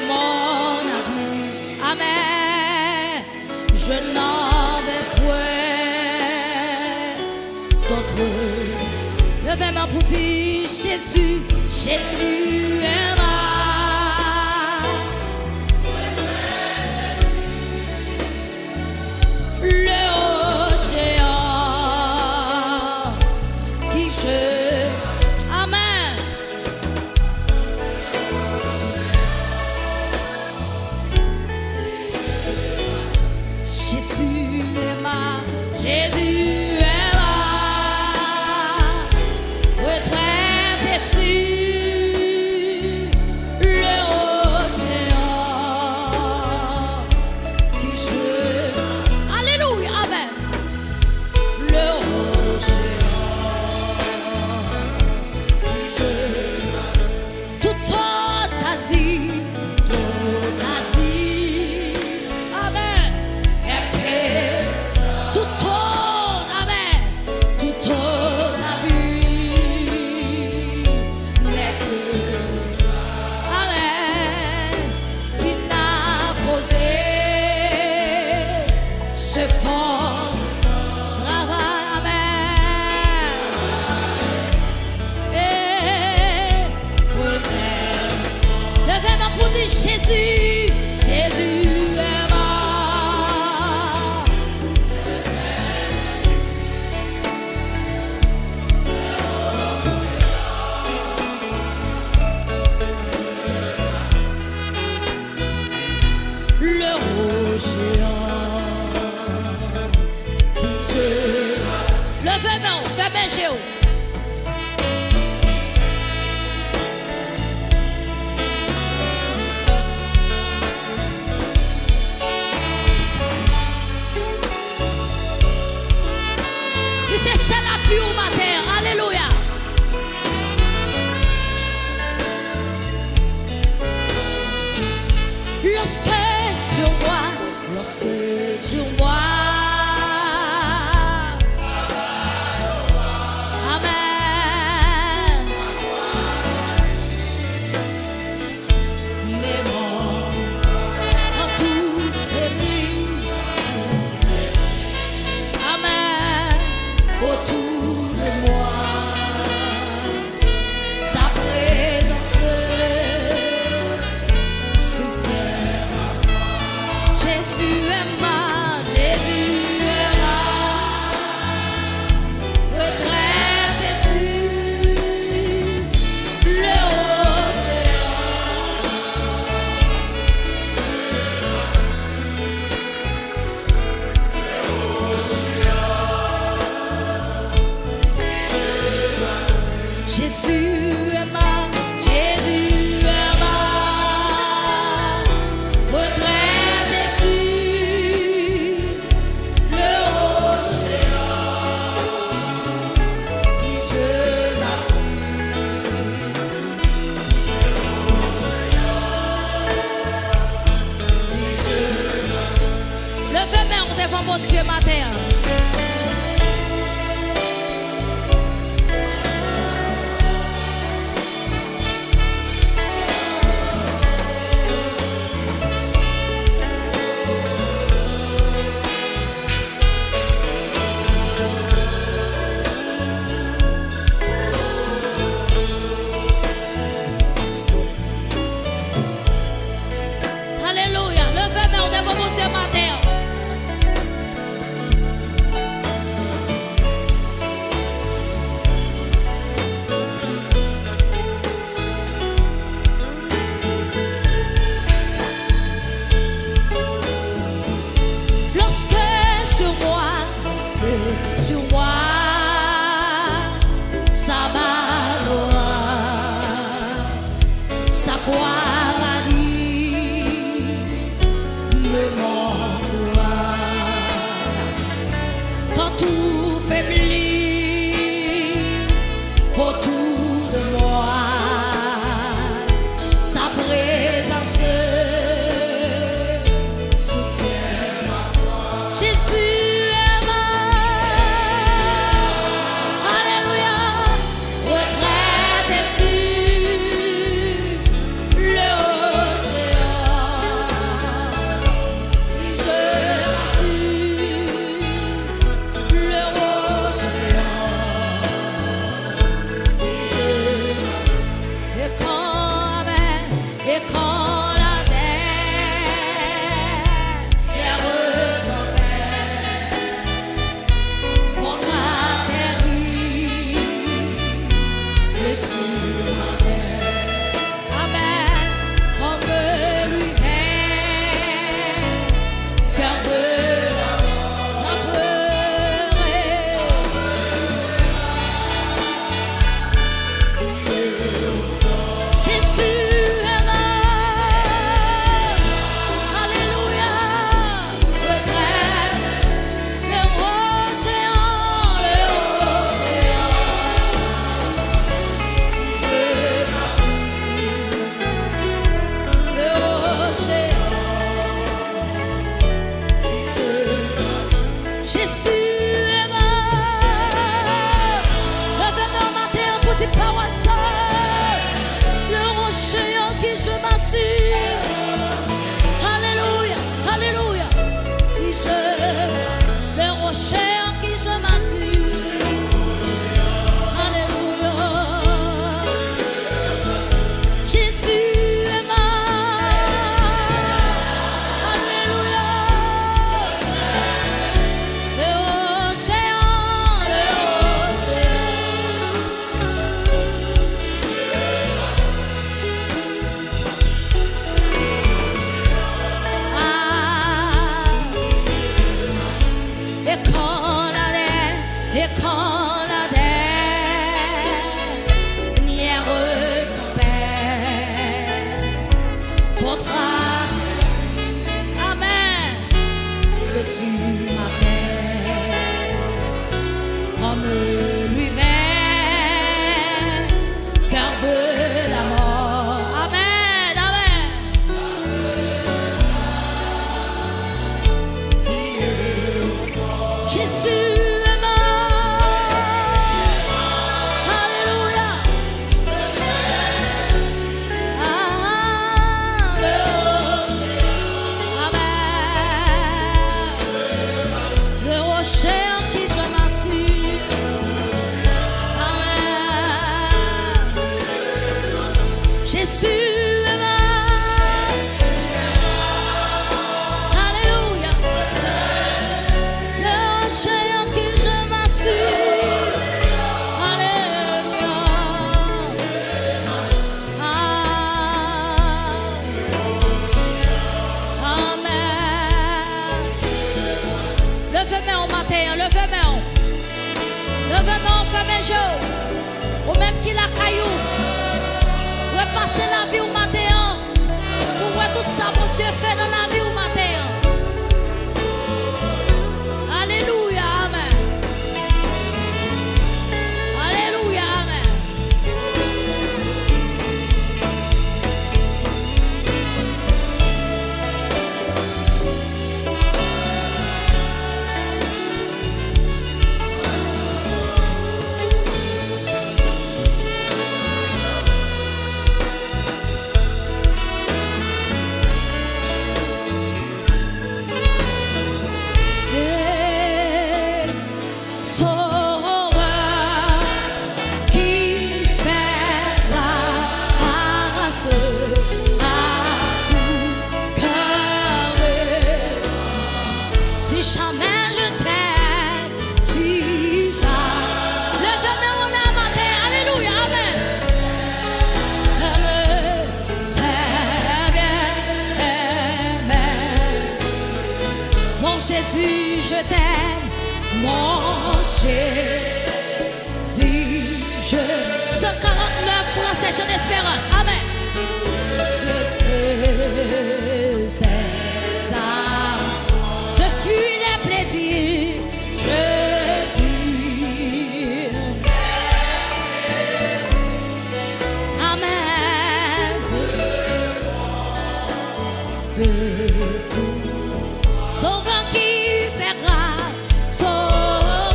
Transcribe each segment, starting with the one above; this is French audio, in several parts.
mon abus. Amen. Je n'avais point d'autre. Levez-moi pour dire Jésus, Jésus est ma. Amen. Jésus est ma, Jésus est ma retraite sur l'océan qui je. Alléluia, amen. L'océan. Jésus, Jésus est ma. Le océan qui se. Levez-moi, fais-moi Jéhovah. C'est la pluie au matin, alléluia. Lorsque sur moi, amen. Mais moi, quand tout est pris, amen. Autour de moi, sa présence soutient. Jésus est ma, Jésus est ma retraite sur l'océan. Jésus est ma, Jésus est ma retraite sur l'océan qui je m'assure. Levez-moi devant mon Dieu matin. Alléluia. Levez-moi devant mon Dieu matin. Lorsque sur moi, ça m'aloa, ça croira me mord. Levez-moi, fermez les yeux. Ou même qui la caillou. Repasser la vie au matin. Pour voir tout ça, mon Dieu, fait dans la vie au matin. Alléluia, amen. Alléluia, amen. Jésus, je t'aime, mon Jésus, je... 149 Français, chant d'espérance, amen. Je te sais, je fuis les plaisirs, je fuis. Amen. Sauveur qui fait grâce, Sauveur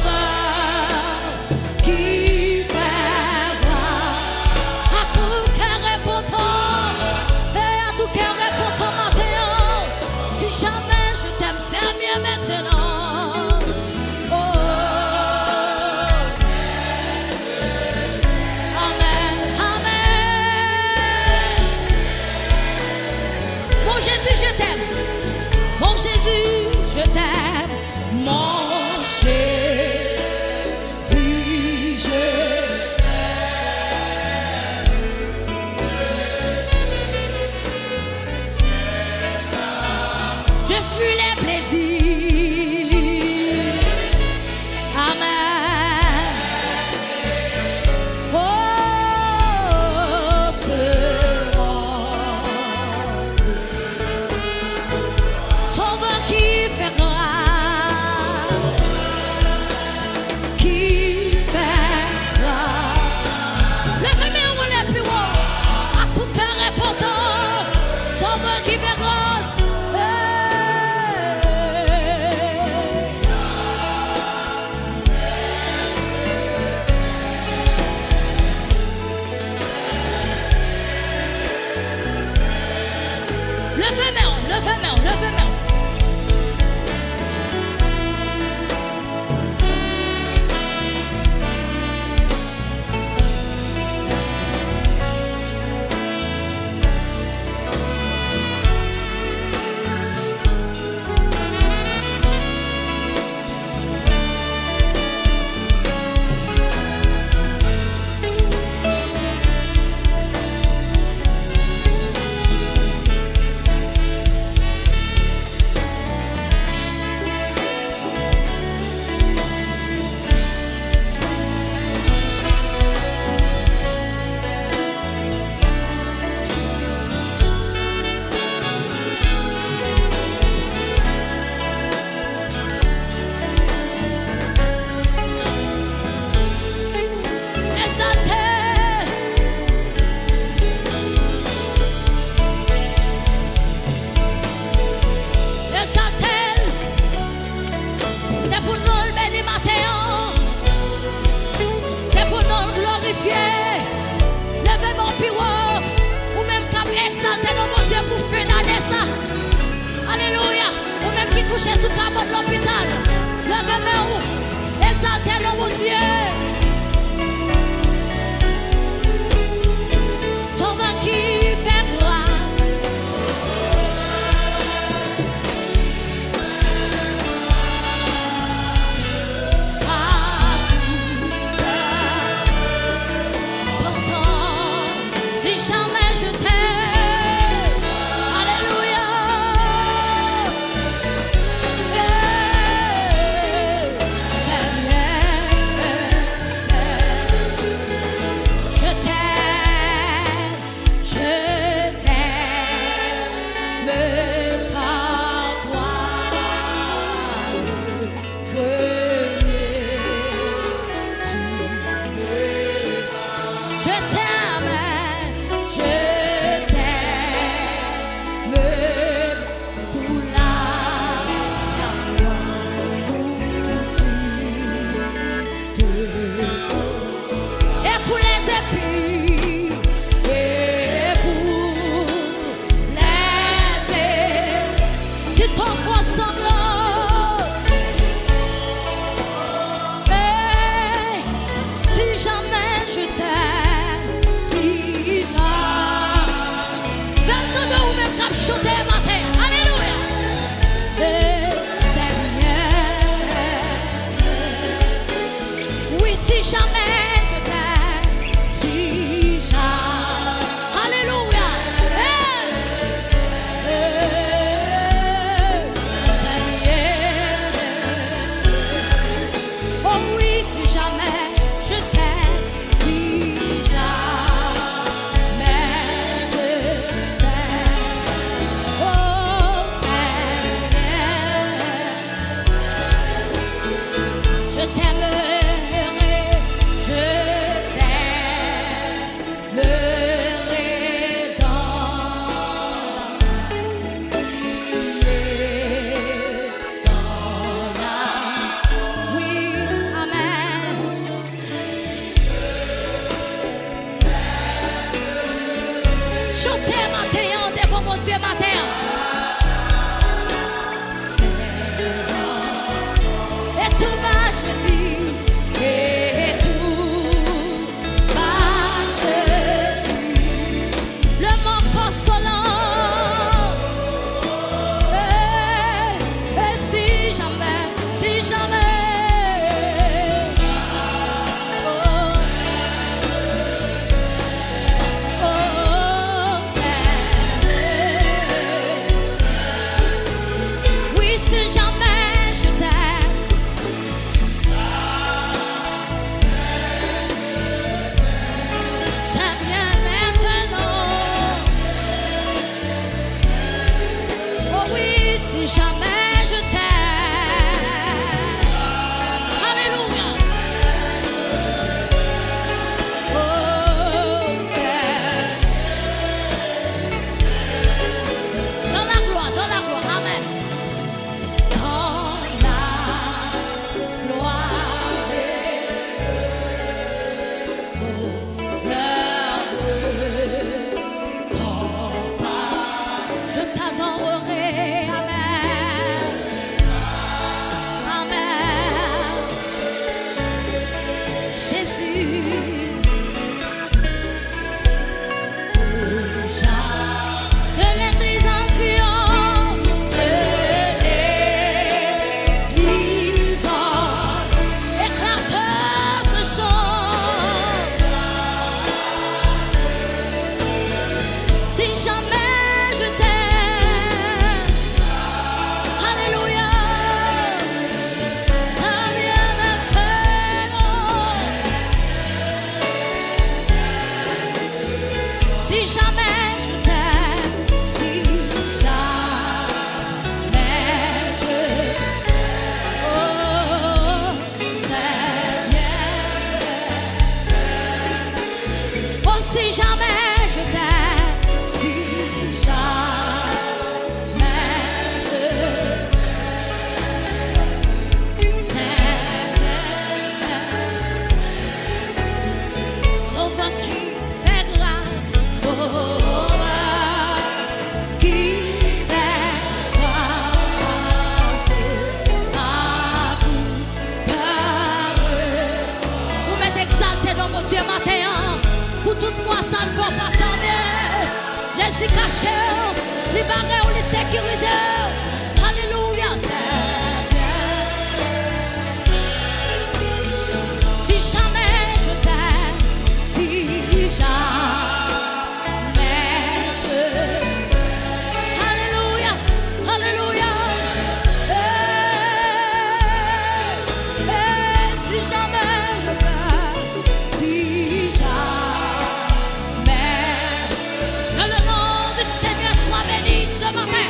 qui fait grâce, à tout cœur repentant, et à tout cœur repentant maintenant. Si jamais je t'aime, c'est mieux maintenant. Oh, amen, amen. Mon Jésus, je t'aime. Mon Jésus, je t'aime, mon Jésus, je t'aime. Je fuis les plaisirs. Amen. Oh, ce Sauveur qui fait grâce, qui fait grâce. Levez-moi, on est plus haut, à tout cœur répondant. Sauveur qui fait grâce. Levez-moi, levez-moi, levez-moi. si jamais je t'aime. Alléluia. Oh, c'est dans la gloire, amen. Dans la gloire je t'adorerai, amen, amen, Jésus, de l'église en triomphe, de l'église en éclateur ce chant, si jamais je t'aime, alléluia, ça vient maintenant, si jamais je t'aime, si jamais je, oh Seigneur, oh si jamais je t'aime, si jamais je, Seigneur, sauveur qui fait grâce, sauveur qui fait grâce à tout cœur. Vous m'êtes exalté dans mon Dieu matin, pour tout moi ça ne va pas s'en bien. Jésus caché, libéré ou les sécurisé. Alléluia, Seigneur. Si jamais je t'aime, si jamais je, alléluia, alléluia, si jamais je t'aime, si jamais, que le nom du Seigneur soit béni ce matin,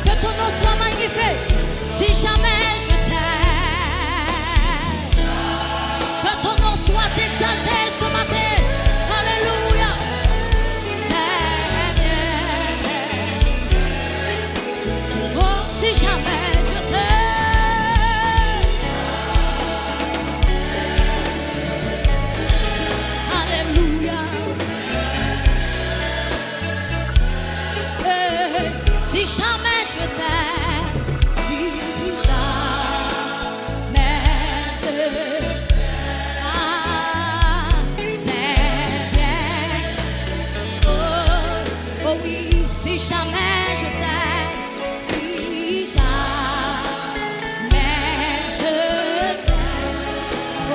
que ton nom soit magnifié, si jamais je t'aime, que ton nom soit exalté ce matin, alléluia, Seigneur, oh si jamais je t'aime, alléluia, si jamais je t'aime, si jamais je, ah, c'est bien, oh, oh oui, si jamais je t'aime, si jamais je t'aime, oh,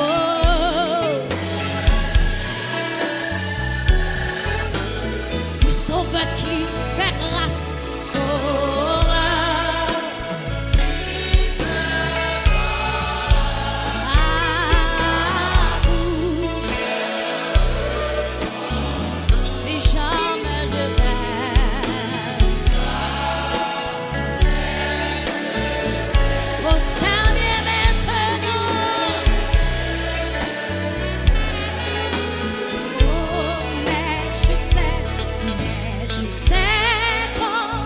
le sauveur qui fait grâce, sauveur. Si jamais je t'aime, oh Seigneur maintenant, oh mais je sais quand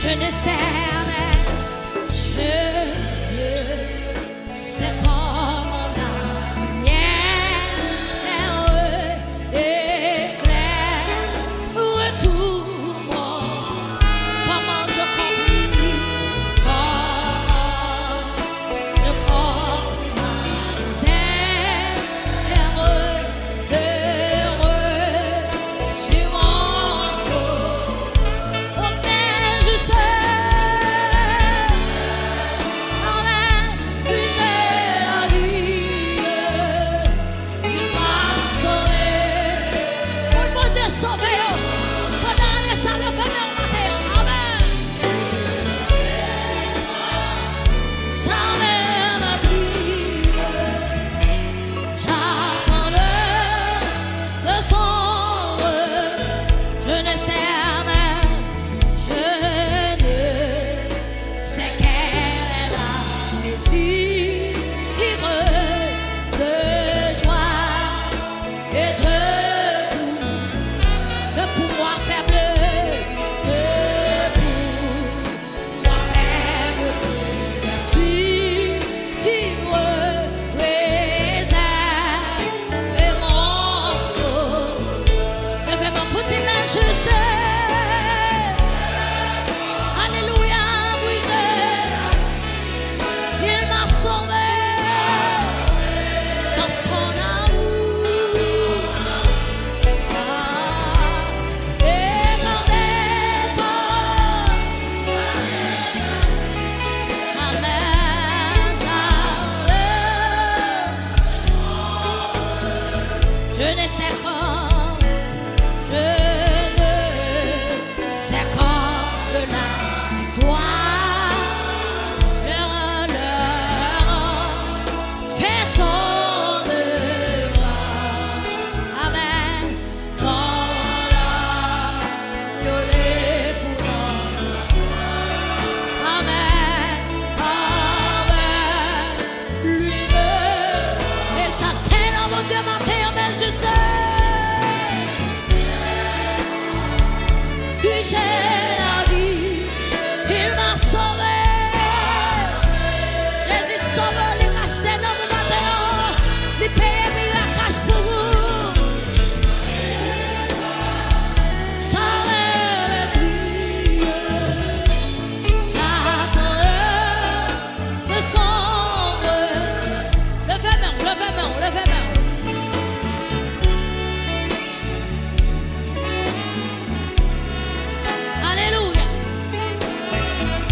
Je ne sais, mais je sais comment la lumière éclaire tout mon. Comment je compris, ma misère, heureux sur mon saut. Oh, mais je sais, quand même, que j'ai la vie. Il m'a sauvé. Mon Dieu sauvé. Pendant les salles de famille, on m'a dit, amen. Ça m'a pris. J'attends le son. Je ne sais même, je ne sais quelle est la mesure de joie et de tout. De pouvoir faible, de pouvoir faible, tu réserves mon saut. Levez mon petit main, je sais. Alléluia, oui, il m'a sauvé dans son amour. Regardez pas, amen, je ne sais quand, je ne sais quand la victoire leur fait son œuvre. Amen. Quand l'agneau les pousse. Amen. Amen. Lui-même et sa tête en mon Dieu matin, mais je sais que j'ai la vie. Il m'a sauvé. Jésus sauve les rachetés dans le matin. Les paye miracle pour vous. Ça me tue. J'attends le son. Levez main, levez main, levez main. Alléluia.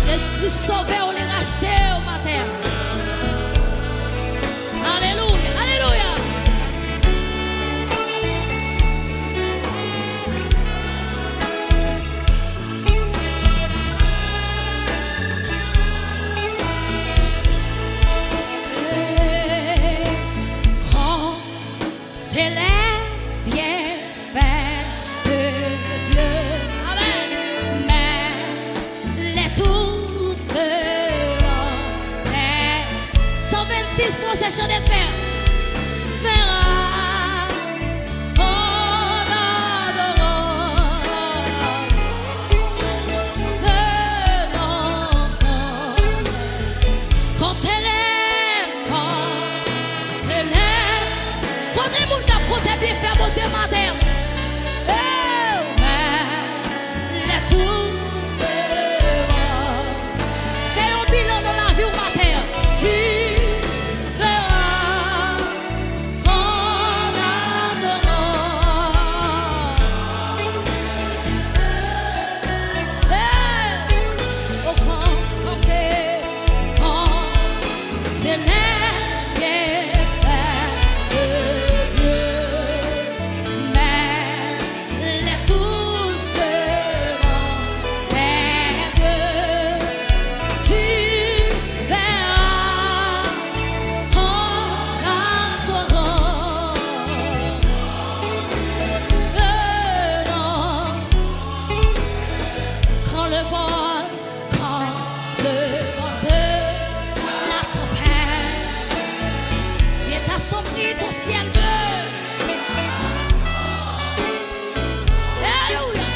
Je suis sauvé, on est racheté au matin. Alléluia, alléluia. Grand est les bienfaits de Dieu. Amen. Mais les tous devant les 126 Français chants d'espère. Verra en adorant le nom. Quand elle aime, quand elle moun kap kote bien faire mon Dieu matin. Oh, mais les tous devant. Fais un bilan dans la vie au matin. Tu verras en adorant. Oh, quand t'es les bienfaits de Dieu, mais les tous devant tes yeux, tu verras en adorant le nom. Quand le vent de la tempête vient assombrir ton ciel bleu. Alléluia.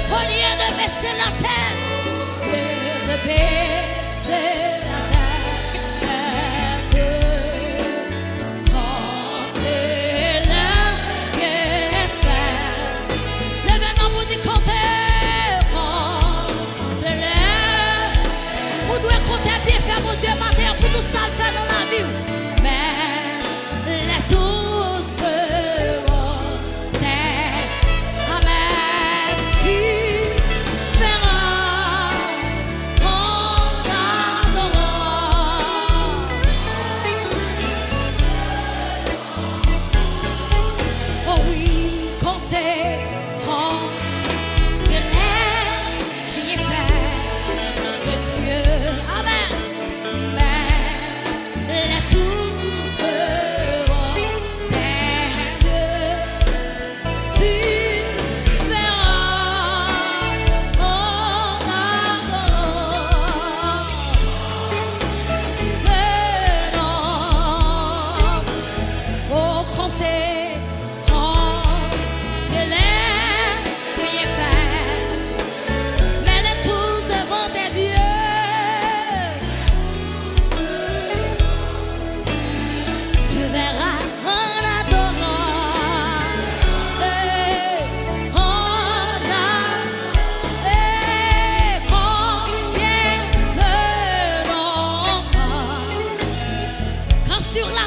Au lieu de baisser la tête, baisser la tête quand t'es là, bien fait. Levez-moi pour dire compter quand t'es là. Vous devez compter bien faire, mon Dieu, matin pour tout ça le faire dans la vie. Mais les tous dehors, t'es amen, tu verras en adorant. Oh oui, comptez quand tu l'aimes, bien fait que Dieu, amen. Mais les tous dehors, tes yeux, tu verras en adorant. Mais non, oh comptez quand tu l'aimes, bien fait. Mais les tous devant tes yeux, tu verras en adorant. Combien le nombre quand sur la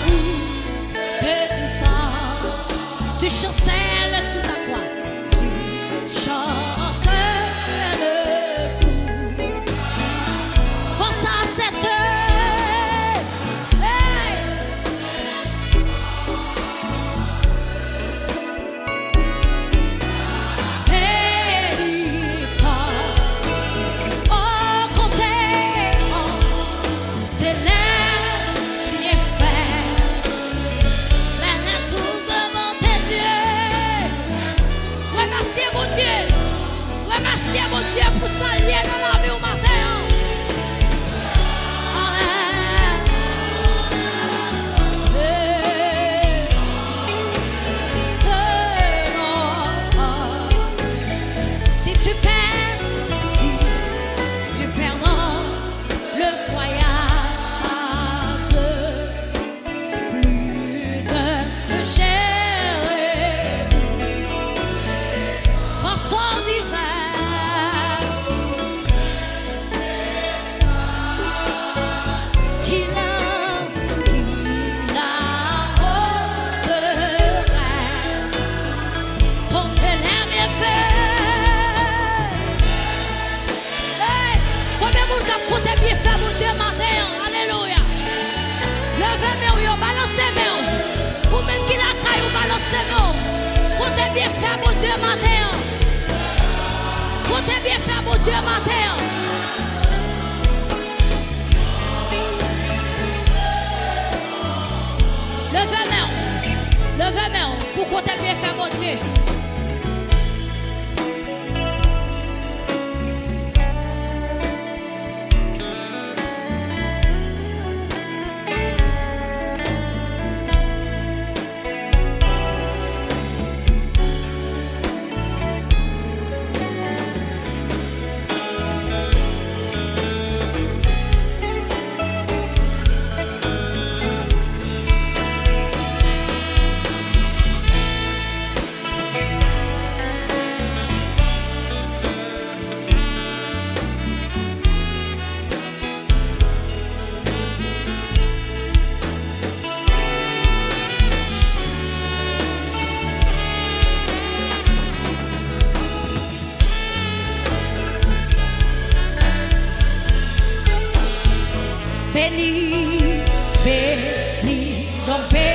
route de puissance, tu chancelles sous ta croix, tu chancelles sous. Pense à cette heure, hey. Mérita, oh comptez tes lèvres bien fait, mais les tous devant tes yeux. Remerciez mon Dieu, remerciez mon Dieu pour ça lié dans la vie au matin. Amen. Si tu perds dans le voyage, plus de chair en son d'hiver, qu'il a quand elle aime bien fait. Hey, combien de monde qui compte bien faire mon Dieu matin? Alléluia. Levez-moi, balancez-moi. Ou même qui la caille, ou balancez-moi. Comptez bien faire mon Dieu matin. Comptez bien faire mon Dieu matin. Levez-moi, pour compter bien faire mon Dieu. Béni, béni, donc béni.